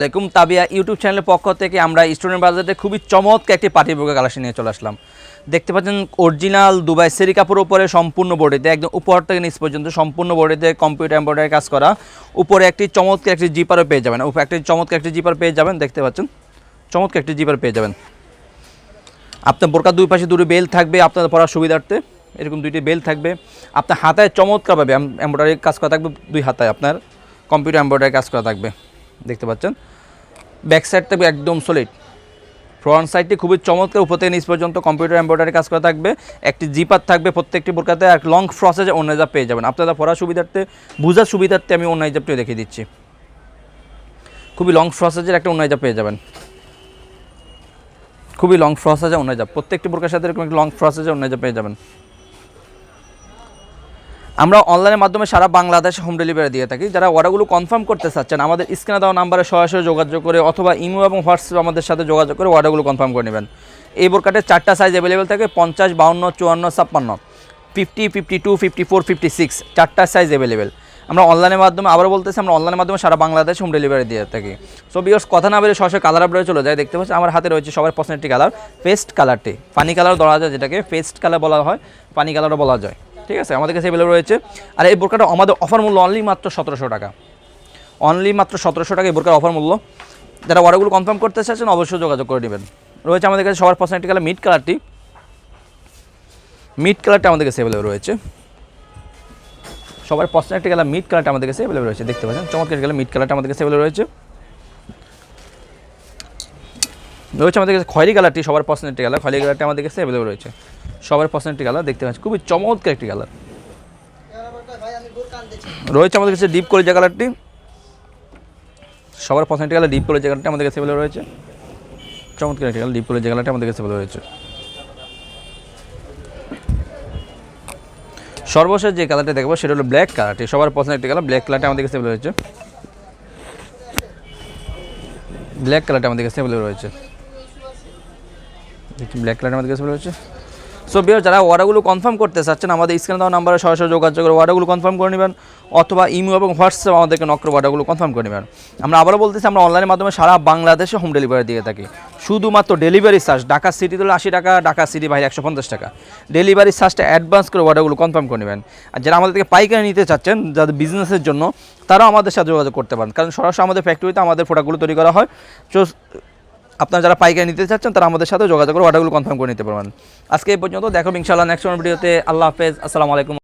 আসসালামু আলাইকুম তাবিয়া ইউটিউব চ্যানেলের পক্ষ থেকে আমরা স্টুডেন্ট বাজেটে খুবই চমৎকার একটি পার্টি বোরকা কালেকশন নিয়ে চলে আসলাম। দেখতে পাচ্ছেন অরিজিনাল দুবাই সেরি কাপড়ের উপরে সম্পূর্ণ বডিতে একদম উপর থেকে নিচ পর্যন্ত সম্পূর্ণ বডিতে কম্পিউটার এমব্রয়ডারি কাজ করা, উপরে একটি চমৎকার একটি জিপারও পেয়ে যাবেন, উপরে একটি চমৎকার একটি জিপার পেয়ে যাবেন। দেখতে পাচ্ছেন চমৎকার একটি জিপার পেয়ে যাবেন। আপনার বোরকার দুই পাশে দুটি বেল থাকবে আপনাদের পরার সুবিধার্থে, এরকম দুইটি বেল থাকবে। আপনার হাতায় চমৎকারভাবে এমব্রয়ডারি কাজ করা থাকবে, দুই হাতায় আপনার কম্পিউটার এমব্রয়ডারি কাজ করা থাকবে। দেখতে পাচ্ছেন ব্যাক সাইড থাকবে একদম সলিড, ফ্রন্ট সাইডটি খুবই চমৎকার, উপর থেকে নিচ পর্যন্ত কম্পিউটার এমব্রয়ডারি কাজ করা থাকবে। একটি জিপার থাকবে প্রত্যেকটি বোরকাতে, আর লং ফ্রসেজে ওন্নাইজাব পেয়ে যাবেন। আপনারা পড়ার সুবিধার্থে বুঝার সুবিধার্থে আমি ওন্নাইজাবটি দেখিয়ে দিচ্ছি। খুবই লং ফ্রসেজের একটা ওন্নাইজাব পেয়ে যাবেন, খুবই লং ফ্রসেজে ওন্নাইজাব, প্রত্যেকটি বোরকার সাথে এরকম একটা লং ফ্রসেজে ওন্নাইজাব পেয়ে যাবেন। আমরা অনলাইনের মাধ্যমে সারা বাংলাদেশে হোম ডেলিভারি দিয়ে থাকি। যারা অর্ডারগুলো কনফার্ম করতে চাচ্ছেন আমাদের স্ক্রিনে দেওয়া নাম্বারে সরাসরি যোগাযোগ করে অথবা ইমো এবং হোয়াটসঅ্যাপ আমাদের সাথে যোগাযোগ করে অর্ডারগুলো কনফার্ম করে নেবেন। এই বোরকাটের 4টা সাইজ অ্যাভেলেবেল থাকে, 50, 52, 54, 56, 50, 52, 54, 56, 4টা সাইজ অ্যাভেলেবেল। আমরা অনলাইনের মাধ্যমে, আবারও বলতেছি, আমরা অনলাইনের মাধ্যমে সারা বাংলাদেশে হোম ডেলিভারি দিয়ে থাকি। সো ভিউয়ার্স, কথা না বলে সরাসরি কালার আপডেটে চলে যায়। দেখতে পাচ্ছি আমার হাতে রয়েছে সবার পছন্দের একটি কালার, পেস্ট কালারটি, পানি কালার বলা যায়, যেটাকে পেস্ট কালার বলা হয়, পানি কালারও বলা যায়। ঠিক আছে, আমাদের কাছে অ্যাভেলেবল রয়েছে। আর এই বোরকাটা আমাদের অফার মূল্য অনলি মাত্র 1700 টাকা, অনলি মাত্র 1700 টাকা এই বোরকার অফার মূল্য। যারা অর্ডারগুলো কনফার্ম করতে চাচ্ছেন অবশ্যই যোগাযোগ করে নেবেন। রয়েছে আমাদের কাছে সবার পছন্দের একটি কালার মিড কালারটি, মিড কালারটা আমাদের কাছে অ্যাভেলেবল রয়েছে, সবার পছন্দের একটি কালার মিড কালারটা আমাদের কাছে অ্যাভেলেবল রয়েছে। দেখতে পাচ্ছেন চমৎকার কালার মিড কালারটা আমাদের কাছে অ্যাভেলেবল রয়েছে। রয়েছে আমাদের কাছে খয়েরি কালারটি, সবার পছন্দের একটি কালার, খয়েরি কালারটা আমাদের কাছে অ্যাভেলেবল রয়েছে, সবার পছন্দের একটি কালার। দেখতে পাচ্ছেন খুবই চমৎকার একটি কালার। রয়েছে আমাদের কাছে ডিপ কলিজা কালারটি, সবার পছন্দের কালার ডিপ কলিজা কালারটি আমাদের কাছে অ্যাভেলেবল রয়েছে, চমৎকার একটি কালার ডিপ কলিজা কালারটি আমাদের কাছে অ্যাভেলেবল রয়েছে। সর্বশেষ যে কালারটি দেখবো সেটা হলো ব্ল্যাক কালারটি, সবার পছন্দের একটি কালার, ব্ল্যাক কালারটি আমাদের কাছে অ্যাভেলেবল রয়েছে, ব্ল্যাক কালারটি আমাদের কাছে অ্যাভেলেবল রয়েছে, ব্ল্যাক কালারটি আমাদের কাছে রয়েছে। সো ভিউয়ার্স, যারা অর্ডারগুলো কনফার্ম করতে চাচ্ছেন আমাদের স্ক্রিনে দেওয়া নাম্বারে সরাসরি যোগাযোগ করে অর্ডারগুলো কনফার্ম করে নেবেন, অথবা ইমো এবং হোয়াটসঅ্যাপ আমাদেরকে নক করে অর্ডারগুলো কনফার্ম করে নেবেন। আমরা আবারও বলতেছি, আমরা অনলাইনের মাধ্যমে সারা বাংলাদেশে হোম ডেলিভারি দিয়ে থাকি। শুধুমাত্র ডেলিভারি চার্জ ঢাকা সিটি হলে 80 টাকা, ঢাকা সিটি বাইরে 150 টাকা। ডেলিভারি চার্জটা অ্যাডভান্স করে অর্ডারগুলো কনফার্ম করে নেবেন। আর যারা আমাদের থেকে পাইকারি নিতে চাচ্ছেন, যাদের বিজনেসের জন্য, তারাও আমাদের সাথে যোগাযোগ করতে পারেন, কারণ সরাসরি আমাদের ফ্যাক্টরিতে আমাদের প্রোডাক্টগুলো তৈরি করা হয়। তো আপনারা যারা পাইকারি নিতে চাচ্ছেন তারা আমাদের সাথে যোগাযোগ করে অর্ডারগুলো কনফার্ম করে নিতে পারবেন। আজকে এই পর্যন্ত, দেখো ইনশাআল্লাহ নেক্সট ভিডিওতে। আল্লাহ হাফেজ, আসসালামু আলাইকুম।